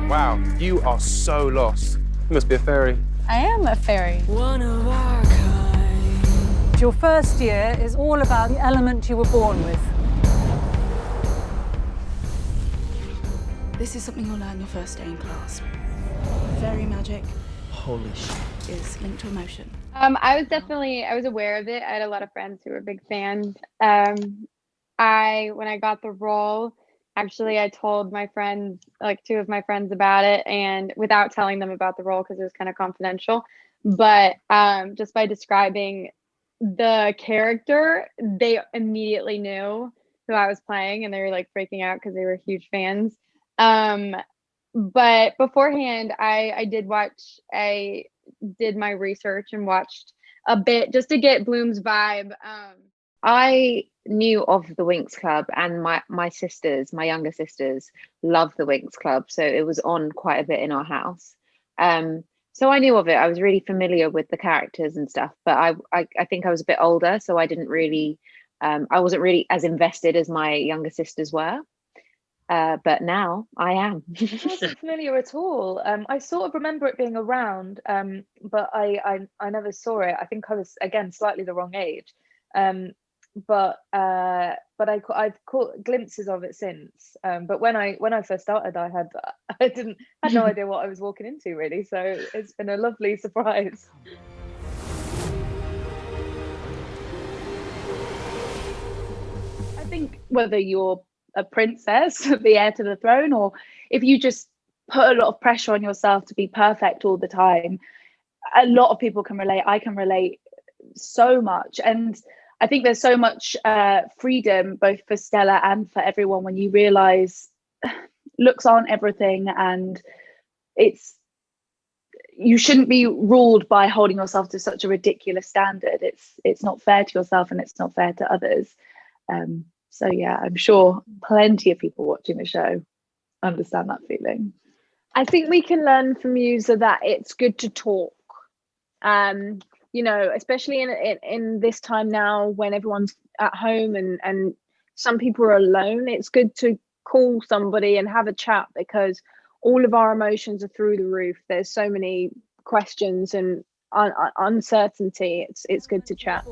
Wow, you are so lost. You must be a fairy. I am a fairy. One of our kind. Your first year is all about the element you were born with. This is something you'll learn your first day in class. Fairy magic. Holy shit. Is linked to emotion. I was aware of it. I had a lot of friends who were big fans. When I got the role, actually, I told my friends, like two of my friends about it, and without telling them about the role because it was kind of confidential. But just by describing the character, they immediately knew who I was playing, and they were like freaking out because they were huge fans. But beforehand, I did my research and watched a bit just to get Bloom's vibe. I knew of the Winx Club, and my younger sisters, love the Winx Club, so it was on quite a bit in our house. So I knew of it. I was really familiar with the characters and stuff, but I think I was a bit older, so I didn't really I wasn't really as invested as my younger sisters were. But now I am. I wasn't familiar at all. I sort of remember it being around, but I never saw it. I think I was, again, slightly the wrong age. But I've caught glimpses of it since. But when I first started, I had no idea what I was walking into, really. So it's been a lovely surprise. I think whether you're a princess, the heir to the throne, or if you just put a lot of pressure on yourself to be perfect all the time, a lot of people can relate. I can relate so much. And I think there's so much freedom both for Stella and for everyone when you realize looks aren't everything, and you shouldn't be ruled by holding yourself to such a ridiculous standard. It's not fair to yourself, and it's not fair to others. So yeah, I'm sure plenty of people watching the show understand that feeling. I think we can learn from Musa that it's good to talk. Especially in this time now when everyone's at home and some people are alone, it's good to call somebody and have a chat, because all of our emotions are through the roof. There's so many questions and uncertainty. It's good to chat.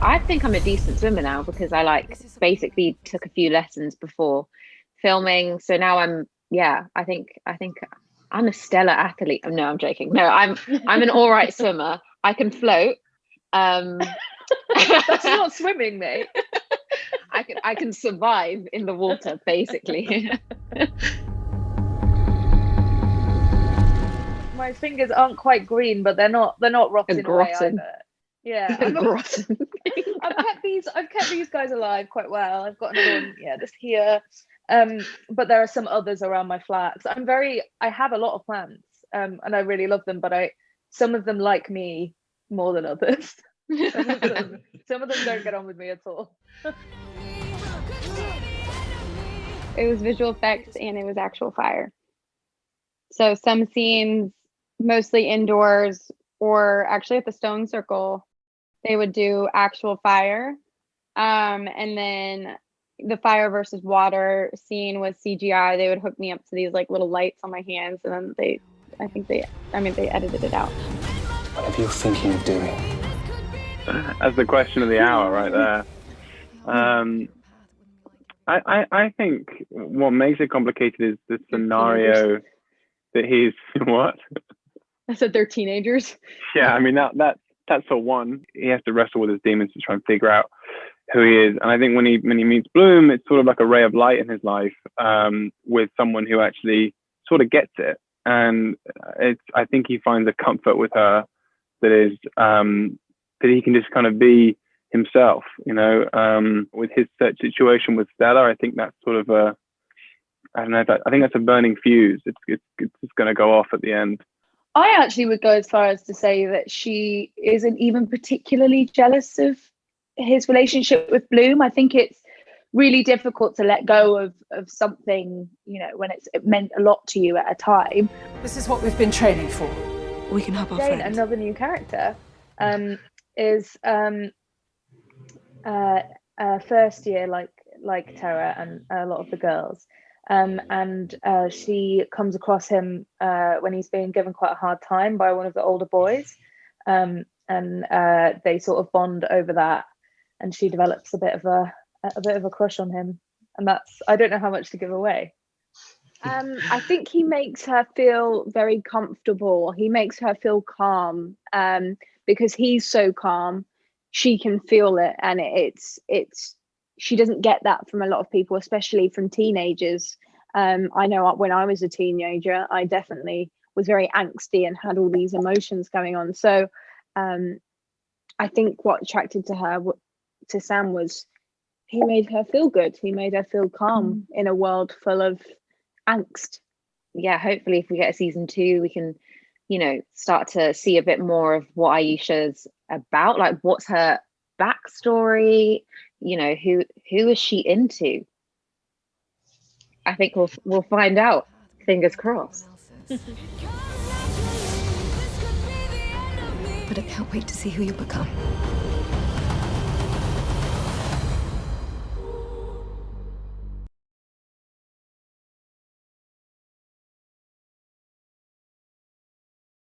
I think I'm a decent swimmer now, because I basically took a few lessons before filming. So now I think I'm a stellar athlete. No, I'm joking. No, I'm an all right swimmer. I can float. That's not swimming, mate. I can survive in the water, basically. My fingers aren't quite green, but they're not rotting away either. Yeah, I've kept these guys alive quite well. I've got another one, just here. But there are some others around my flat. So I have a lot of plants, and I really love them, but some of them like me more than others. Some of them don't get on with me at all. It was visual effects and it was actual fire. So some scenes, mostly indoors, or actually at the Stone Circle, they would do actual fire. And then the fire versus water scene was CGI. They would hook me up to these like little lights on my hands, and then they edited it out. Whatever you're thinking of doing. That's the question of the hour right there. I think what makes it complicated is the scenario that he's what? I said they're teenagers. Yeah, I mean that's for one. He has to wrestle with his demons to try and figure out who he is. And I think when he meets Bloom, it's sort of like a ray of light in his life, with someone who actually sort of gets it. And I think he finds a comfort with her that is that he can just kind of be himself, with his situation with Stella. I think that's sort of I think that's a burning fuse. It's just going to go off at the end. I actually would go as far as to say that she isn't even particularly jealous of his relationship with Bloom. I think it's really difficult to let go of something, when it meant a lot to you at a time. This is what we've been training for. We can help our Jane, friend. another new character, is first year like Tara and a lot of the girls. and she comes across him when he's being given quite a hard time by one of the older boys, and they sort of bond over that, and she develops a bit of a crush on him, and that's, I don't know how much to give away. I think he makes her feel very comfortable. He makes her feel calm, because he's so calm. She can feel it, and it's she doesn't get that from a lot of people, especially from teenagers. I know when I was a teenager, I definitely was very angsty and had all these emotions going on. So I think what attracted to her, to Sam, was he made her feel good. He made her feel calm in a world full of angst. Yeah, hopefully if we get a season 2, we can, start to see a bit more of what Aisha's about, like what's her backstory, who is she into. I think we'll find out, fingers crossed. But I can't wait to see who you become.